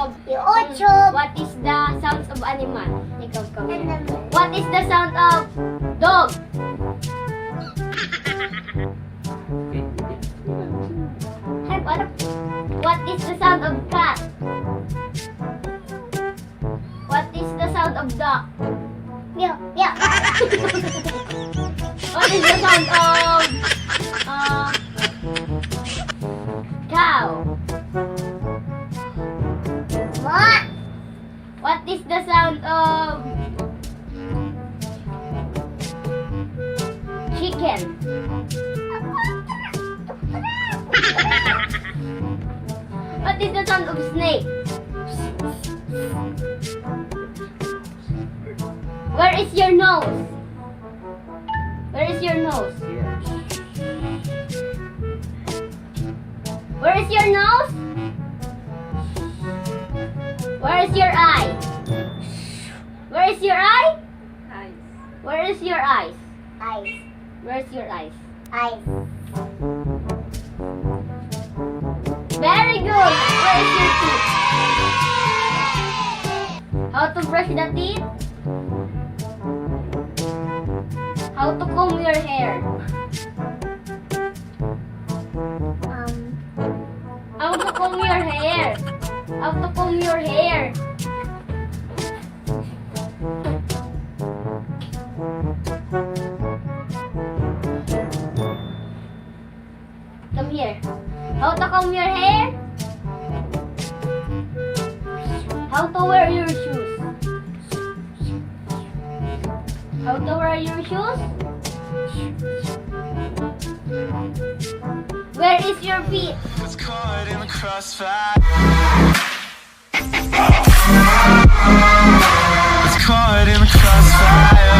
of YouTube. What is the sounds of animal? Ikaw kami. What is the sound of dog? What is the sound of cat? What is the sound of duck? Yeah, yeah. What is the sound of cow? What? What is the sound of chicken? What is the sound of snake? Where is your nose? Where is your nose? Where is your nose? Where is your eye? Where is your eye? Eyes. Where is your eyes? Eyes. Where is your eyes? Eyes. Very good. Where is your teeth? How to brush the teeth? How to comb your hair? How to comb your hair? How to comb your hair? Come here. How to comb your hair? How to wear your shoes? How to wear your shoes? Where is your feet? Was caught in the crossfire. Was caught in the crossfire.